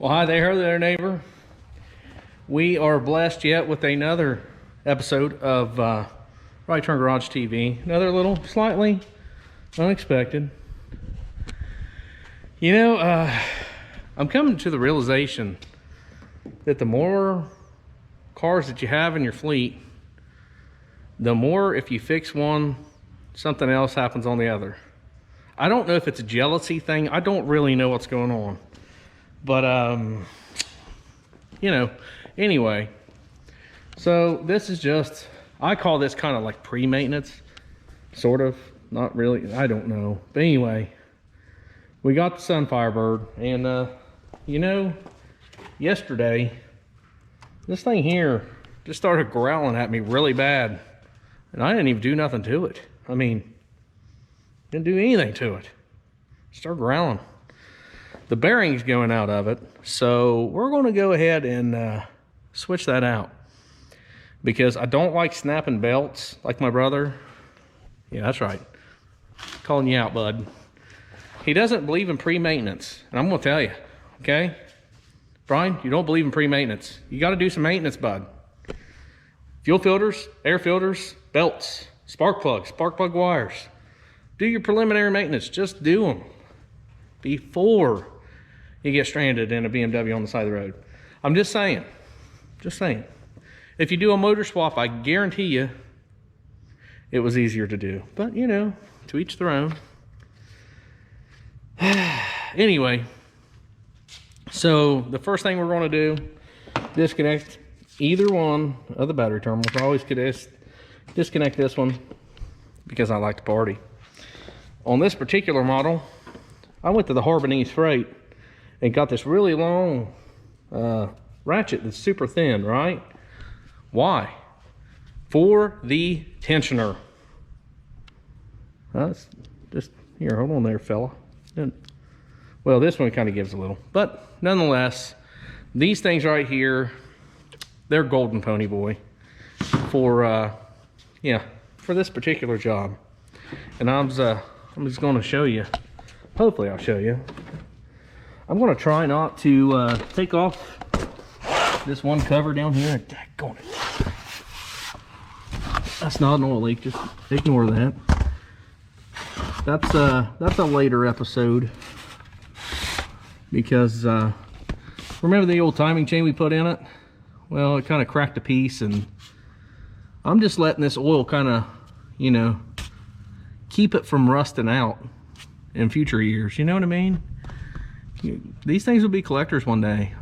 Well, hi there, neighbor. We are blessed yet with another episode of Right Turn Garage TV. Another little slightly unexpected. You know, I'm coming to the realization that the more cars that you have in your fleet, the more if you fix one, something else happens on the other. I don't know if it's a jealousy thing. I don't really know what's going on. But, you know, anyway. So this is just, I call this kind of like pre-maintenance. Sort of. Not really. I don't know. But anyway, we got the sunfirebird. And, you know, yesterday, this thing here just started growling at me really bad. And I didn't even do nothing to it. I mean, didn't do anything to it. Started growling. The bearing's going out of it, so we're going to go ahead and switch that out, because I don't like snapping belts like my brother. Yeah, that's right. Calling you out, bud. He doesn't believe in pre-maintenance, and I'm going to tell you, okay? Brian, you don't believe in pre-maintenance. You got to do some maintenance, bud. Fuel filters, air filters, belts, spark plug wires. Do your preliminary maintenance. Just do them before you get stranded in a BMW on the side of the road. I'm just saying. Just saying. If you do a motor swap, I guarantee you it was easier to do. But, you know, to each their own. Anyway, so the first thing we're going to do, disconnect either one of the battery terminals. I always disconnect this one because I like to party. On this particular model, I went to the Harbinese Freight and got this really long ratchet that's super thin, right? Why? For the tensioner. That's just, here, hold on there, fella. Well, this one kind of gives a little, but nonetheless, these things right here, they're golden pony boy for, yeah, for this particular job. And I'm just going to show you. Hopefully I'll show you. I'm going to try not to take off this one cover down here. That's not an oil leak. Just ignore that. That's a later episode, because remember the old timing chain we put in it? Well, it kind of cracked a piece, and I'm just letting this oil kind of, you know, keep it from rusting out in future years. You know what I mean? These things will be collectors one day.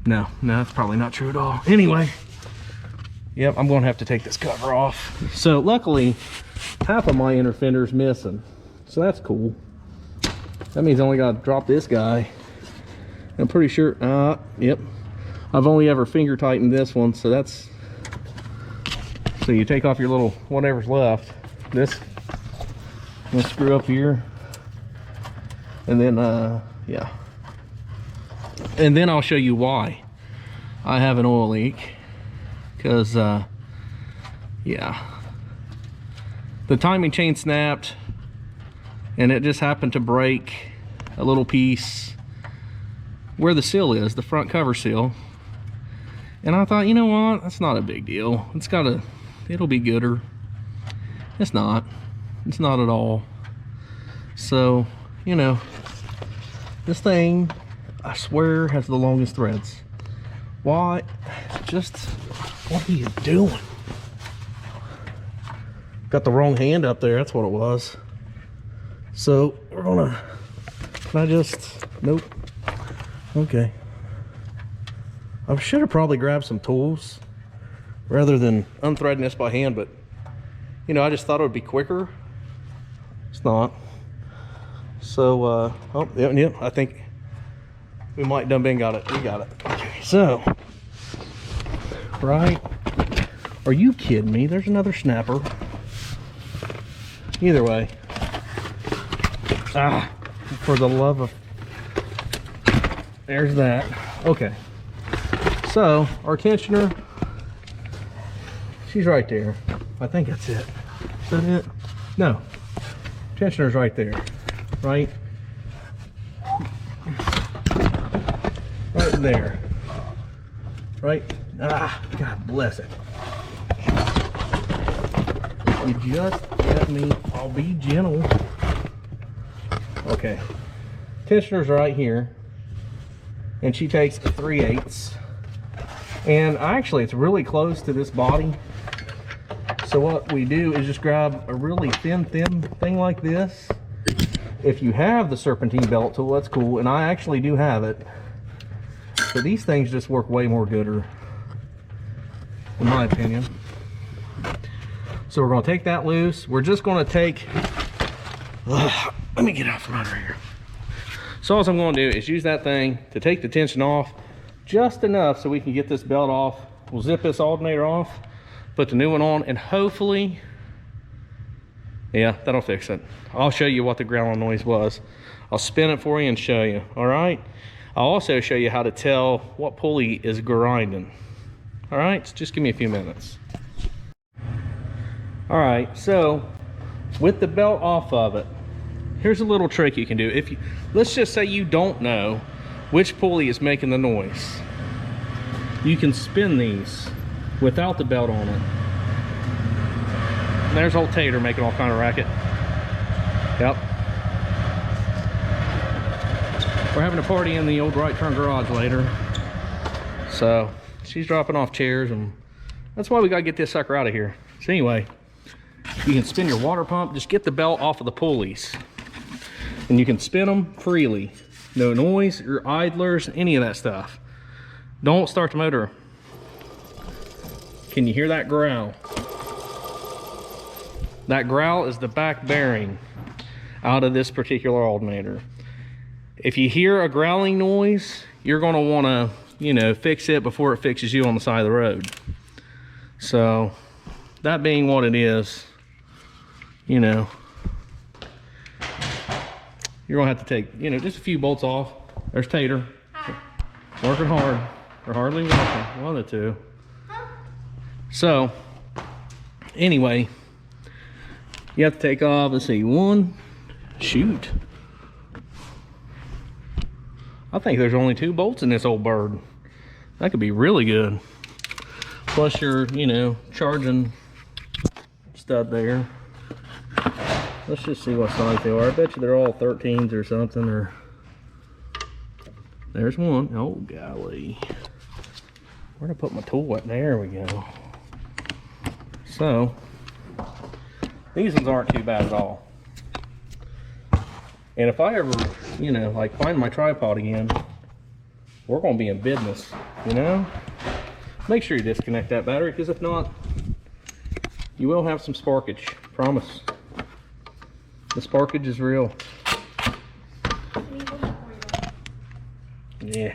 No, that's probably not true at all. Anyway, yep, I'm going to have to take this cover off. So luckily, half of my inner fender's missing. So that's cool. That means I only got to drop this guy. I'm pretty sure, yep. I've only ever finger tightened this one, so that's, so you take off your little whatever's left. This screw up here, and then yeah, and then I'll show you why I have an oil leak, because yeah, the timing chain snapped and it just happened to break a little piece where the seal is, the front cover seal. And I thought, you know what, that's not a big deal. It'll be gooder. It's not at all. So, you know, this thing, I swear, has the longest threads. Why? Just, what are you doing? Got the wrong hand up there, that's what it was. So, we're gonna, can I just, nope. Okay. I should have probably grabbed some tools rather than unthreading this by hand, but, you know, I just thought it would be quicker. It's not. So, oh, yeah, I think we might done been got it. We got it. Okay, so, right. Are you kidding me? There's another snapper. Either way. For the love of, there's that. Okay. So, our tensioner, she's right there. I think that's it. Is that it? No. Tensioner's right there. Right? there. Right? Ah, God bless it. You just let me, I'll be gentle. Okay. Tensioner's right here. And she takes a 3/8. And actually it's really close to this body. So what we do is just grab a really thin thing like this. If you have the serpentine belt tool, that's cool, and I actually do have it. But these things just work way more gooder, in my opinion. So we're gonna take that loose. We're just gonna take, let me get out from under here. So all I'm gonna do is use that thing to take the tension off just enough so we can get this belt off. We'll zip this alternator off, put the new one on, and hopefully, yeah, that'll fix it. I'll show you what the growling noise was. I'll spin it for you and show you, all right? I'll also show you how to tell what pulley is grinding. All right, so just give me a few minutes. All right, so with the belt off of it, here's a little trick you can do. If you, let's just say you don't know which pulley is making the noise. You can spin these without the belt on it. There's old Tater making all kind of racket. Yep. We're having a party in the old right turn garage later. So she's dropping off chairs, and that's why we gotta get this sucker out of here. So anyway, you can spin your water pump, just get the belt off of the pulleys. And you can spin them freely. No noise, or idlers, any of that stuff. Don't start the motor. Can you hear that growl? That growl is the back bearing out of this particular alternator. If you hear a growling noise, you're gonna wanna, you know, fix it before it fixes you on the side of the road. So, that being what it is, you know, you're gonna have to take, you know, just a few bolts off. There's Tater. Hi. Working hard, or hardly working, one of the two. Huh? So, anyway, you have to take off, let's see, one, shoot. I think there's only 2 bolts in this old bird. That could be really good. Plus your, you know, charging stud there. Let's just see what size they are. I bet you they're all 13s or something, or there's one. Oh golly. Where'd I put my tool at? There we go. So these ones aren't too bad at all. And if I ever, you know, like find my tripod again, we're gonna be in business, you know? Make sure you disconnect that battery, because if not, you will have some sparkage, promise. The sparkage is real. Yeah.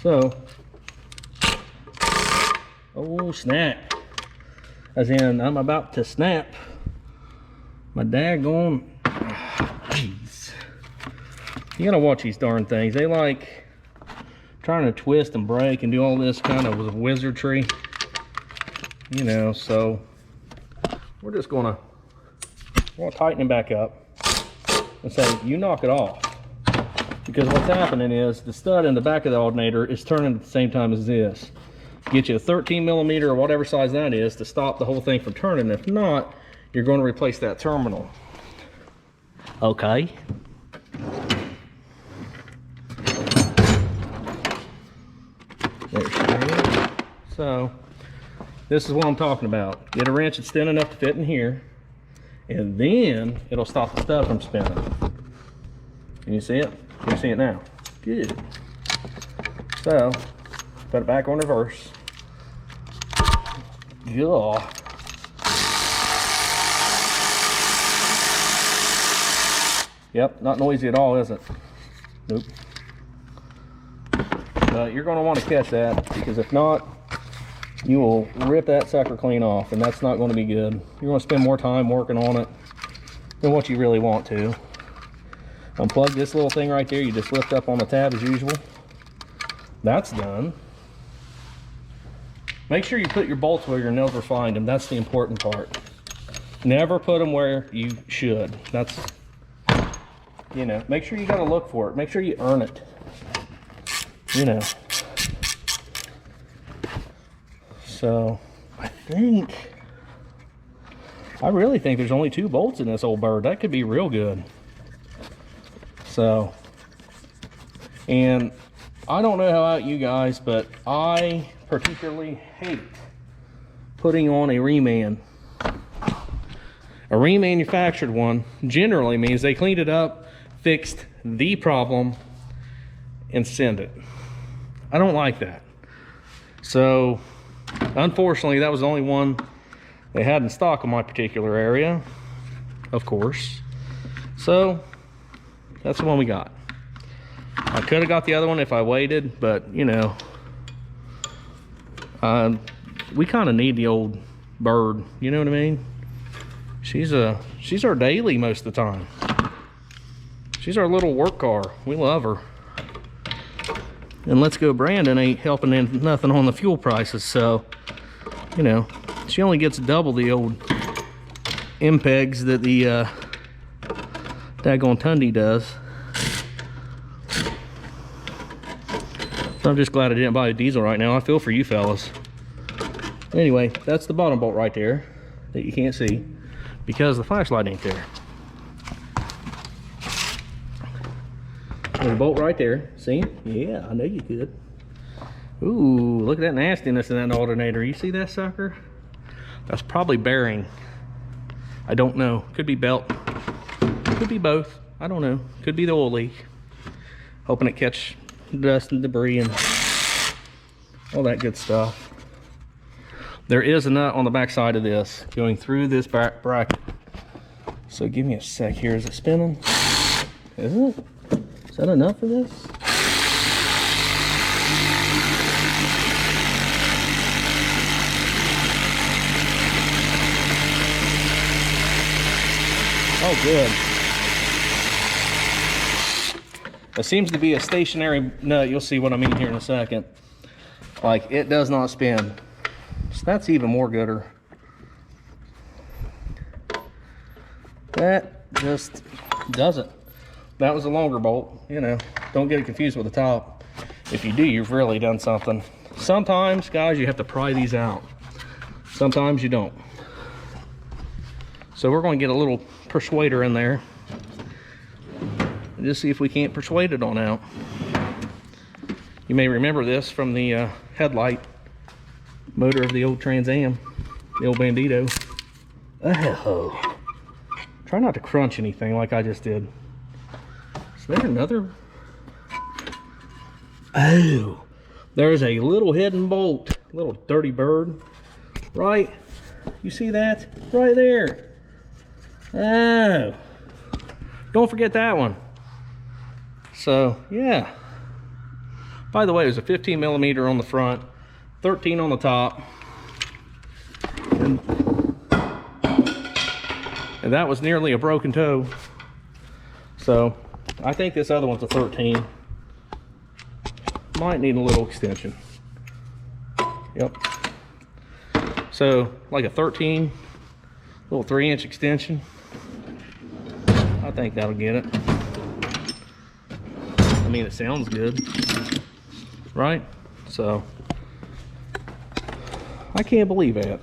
So, oh snap. As in, I'm about to snap my daggone, jeez. You gotta watch these darn things. They like trying to twist and break and do all this kind of wizardry, you know. So we're just gonna tighten it back up and say, you knock it off. Because what's happening is the stud in the back of the alternator is turning at the same time as this. Get you a 13 millimeter or whatever size that is to stop the whole thing from turning. If not, you're going to replace that terminal. Okay. There she is. So this is what I'm talking about. Get a wrench that's thin enough to fit in here, and then it'll stop the stud from spinning. Can you see it? Can you see it now? Good. So put it back on reverse. Yeah. Yep, not noisy at all, is it? Nope. But you're going to want to catch that, because if not, you will rip that sucker clean off, and that's not going to be good. You're going to spend more time working on it than what you really want to. Unplug this little thing right there. You just lift up on the tab as usual. That's done. Make sure you put your bolts where you'll never find them. That's the important part. Never put them where you should. That's you know, make sure you gotta look for it. Make sure you earn it. You know. So, I really think there's only 2 bolts in this old bird. That could be real good. So, and I don't know about you guys, but I particularly hate putting on a reman. A remanufactured one generally means they cleaned it up, fixed the problem, and send it. I don't like that. So, unfortunately, that was the only one they had in stock in my particular area, of course. So, that's the one we got. I could have got the other one if I waited, but, you know, we kind of need the old bird, you know what I mean? She's our daily most of the time. She's our little work car. We love her. And Let's Go Brandon ain't helping in nothing on the fuel prices, so, you know, she only gets double the old MPEGs that the daggone Tundi does. So I'm just glad I didn't buy a diesel right now. I feel for you fellas. Anyway, that's the bottom bolt right there that you can't see because the flashlight ain't there. There's a bolt right there. See? Yeah, I know you could. Ooh, look at that nastiness in that alternator. You see that sucker? That's probably bearing. I don't know. Could be belt. Could be both. I don't know. Could be the oil leak. Hoping it catch dust and debris and all that good stuff. There is a nut on the back side of this going through this back bracket. So give me a sec here. Is it spinning? Is it? Is that enough for this? Oh, good. It seems to be a stationary nut. You'll see what I mean here in a second. Like, it does not spin. So that's even more gooder. That just doesn't. That was a longer bolt, you know. Don't get it confused with the top. If you do, you've really done something. Sometimes, guys, you have to pry these out. Sometimes you don't. So we're going to get a little persuader in there and just see if we can't persuade it on out. You may remember this from the headlight motor of the old Trans Am, the old Bandito. Oh, try not to crunch anything like I just did. Is there another? Oh, there's a little hidden bolt, little dirty bird, right? You see that? Right there. Oh, don't forget that one. So, yeah. By the way, it was a 15 millimeter on the front, 13 on the top. And that was nearly a broken toe. So, I think this other one's a 13. Might need a little extension. Yep. So, like a 13, little 3-inch extension. I think that'll get it. I mean, it sounds good, right? So, I can't believe that.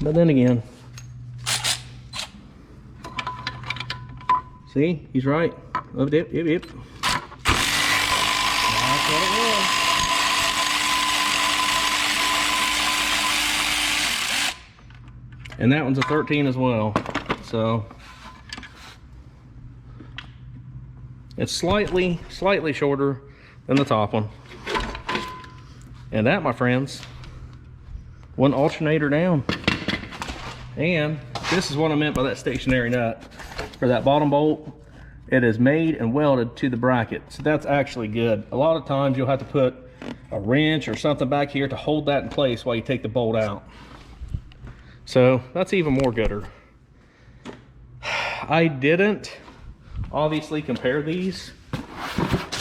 But then again, see, he's right. Oh, dip. That's what it was. And that one's a 13 as well. So it's slightly shorter than the top one. And that, my friends, one alternator down. And this is what I meant by that stationary nut. For that bottom bolt, it is made and welded to the bracket. So that's actually good. A lot of times you'll have to put a wrench or something back here to hold that in place while you take the bolt out. So that's even more gooder. I didn't obviously compare these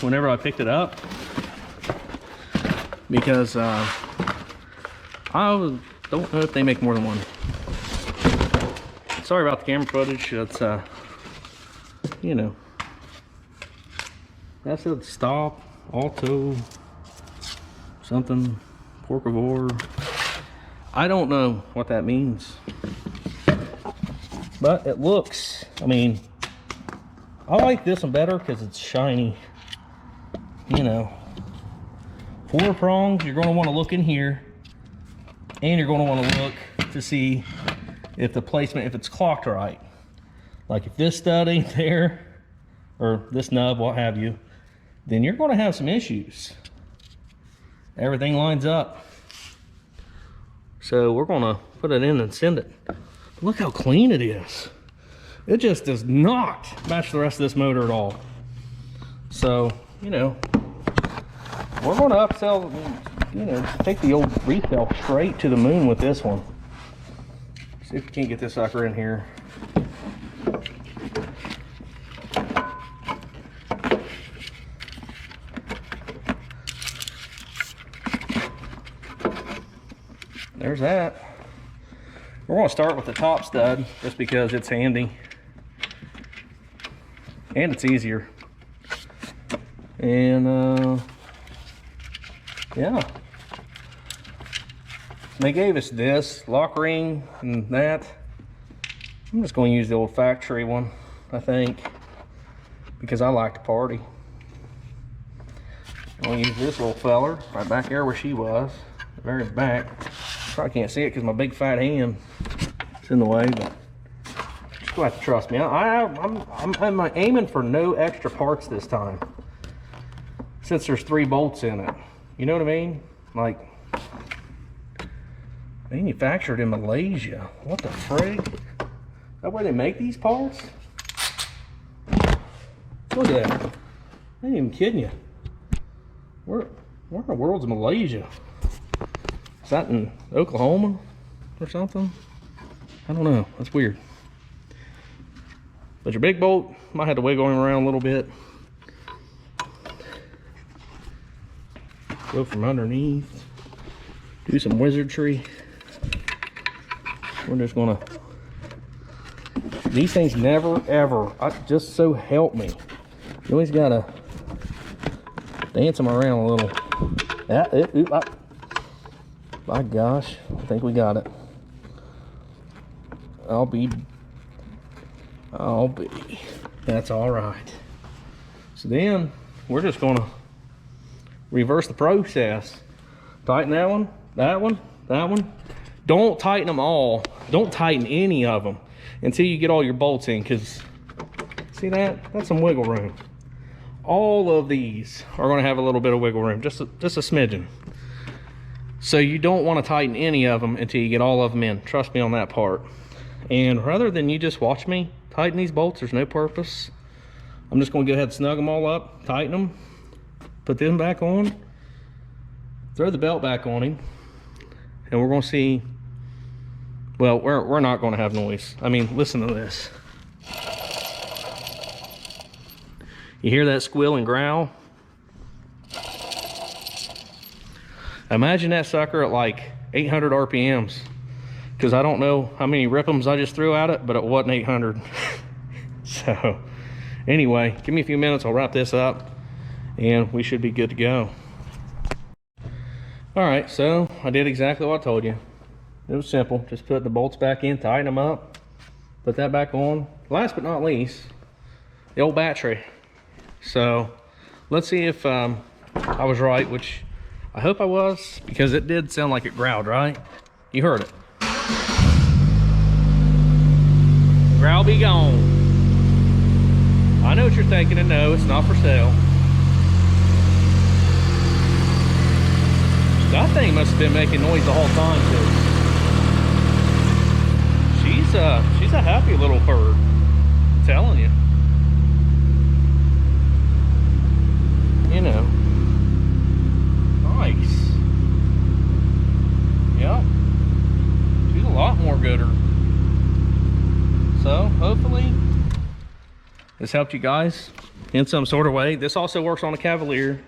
whenever I picked it up because I don't know if they make more than one. sorry about the camera footage. It's you know, that's a stop, auto, something, porcivore. I don't know what that means, but it looks, I mean, I like this one better because it's shiny. You know, 4 prongs, you're going to want to look in here, and you're going to want to look to see if the placement, if it's clocked right. Like if this stud ain't there, or this nub, what have you, then you're going to have some issues. Everything lines up. So we're going to put it in and send it. Look how clean it is. It just does not match the rest of this motor at all. So, you know, we're going to upsell, you know, take the old resale straight to the moon with this one. See if we can't get this sucker in here. There's that. We're going to start with the top stud just because it's handy and it's easier. And yeah, they gave us this lock ring and that. I'm just going to use the old factory one, I think, because I like to party. I'm going to use this little feller right back there where she was, the very back. Probably can't see it because my big fat hand is in the way, but just gonna have to trust me. I'm aiming for no extra parts this time, since there's 3 bolts in it. You know what I mean? Like, manufactured in Malaysia. What the frig? That where they make these parts? Look at that. I ain't even kidding you. Where in the world's Malaysia? Is that in Oklahoma or something? I don't know. That's weird. But your big bolt, might have to wiggle him around a little bit. Go from underneath. Do some wizardry. We're just gonna... These things never, ever, just so help me. You always gotta dance them around a little. My gosh, I think we got it. I'll be. That's all right. So then we're just gonna reverse the process. Tighten that one, that one, that one. Don't tighten them all. Don't tighten any of them until you get all your bolts in, because see that? That's some wiggle room. All of these are gonna have a little bit of wiggle room, just a smidgen. So you don't want to tighten any of them until you get all of them in. Trust me on that part. And rather than you just watch me tighten these bolts, there's no purpose. I'm just going to go ahead and snug them all up, tighten them, put them back on, throw the belt back on him, and we're going to see, well, we're not going to have noise. I mean, listen to this. You hear that squeal and growl? Imagine that sucker at like 800 RPMs, because I don't know how many rip'ems I just threw at it, but it wasn't 800. So anyway, give me a few minutes, I'll wrap this up and we should be good to go. All right, so I did exactly what I told you. It was simple. Just put the bolts back in, tighten them up, put that back on. Last but not least, the old battery. So let's see if I was right, which I hope I was, because it did sound like it growled, right? You heard it. Growl be gone. I know what you're thinking, and no, it's not for sale. That thing must have been making noise the whole time, too. She's a happy little bird. I'm telling you. You know. Nice. Yep. She's a lot more gooder. So hopefully this helped you guys in some sort of way. This also works on a Cavalier,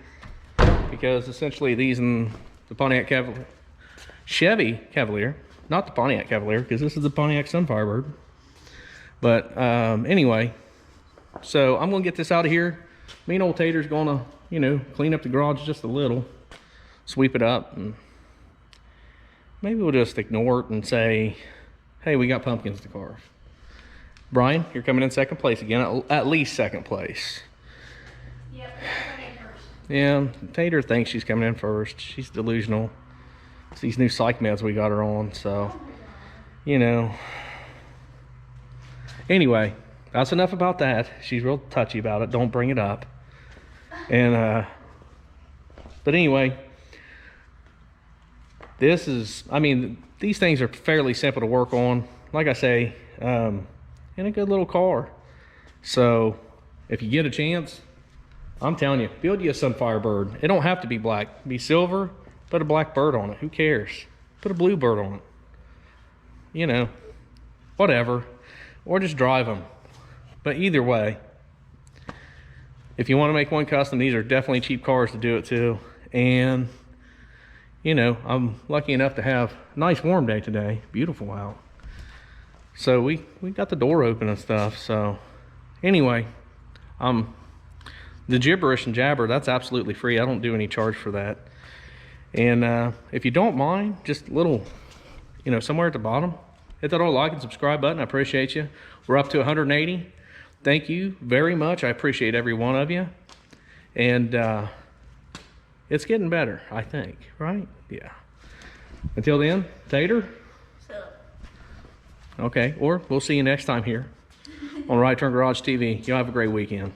because essentially these and the Pontiac Cavalier, Chevy Cavalier, not the Pontiac Cavalier, because this is the Pontiac Sunfirebird. But anyway, so I'm gonna get this out of here. Me and old Tater's gonna, you know, clean up the garage just a little, sweep it up, and maybe we'll just ignore it and say, hey, we got pumpkins to carve. Brian, you're coming in second place again, at least second place. Yep, I'm coming in first. Yeah, Tater thinks she's coming in first. She's delusional. It's these new psych meds we got her on, so, you know. Anyway, that's enough about that. She's real touchy about it. Don't bring it up. And, but anyway, this is, I mean, these things are fairly simple to work on. Like I say, in a good little car. So, if you get a chance, I'm telling you, build you a sunfirebird. It don't have to be black. Be silver, put a black bird on it. Who cares? Put a blue bird on it. You know, whatever. Or just drive them. But either way, if you want to make one custom, these are definitely cheap cars to do it to. And, you know, I'm lucky enough to have a nice warm day today. Beautiful out. So we got the door open and stuff. So anyway, the gibberish and jabber, that's absolutely free. I don't do any charge for that. And if you don't mind, just a little, you know, somewhere at the bottom, hit that old like and subscribe button. I appreciate you. We're up to 180. Thank you very much. I appreciate every one of you. And it's getting better, I think, right? Yeah. Until then, Tater. So. Okay, or we'll see you next time here on Right Turn Garage TV. Y'all have a great weekend.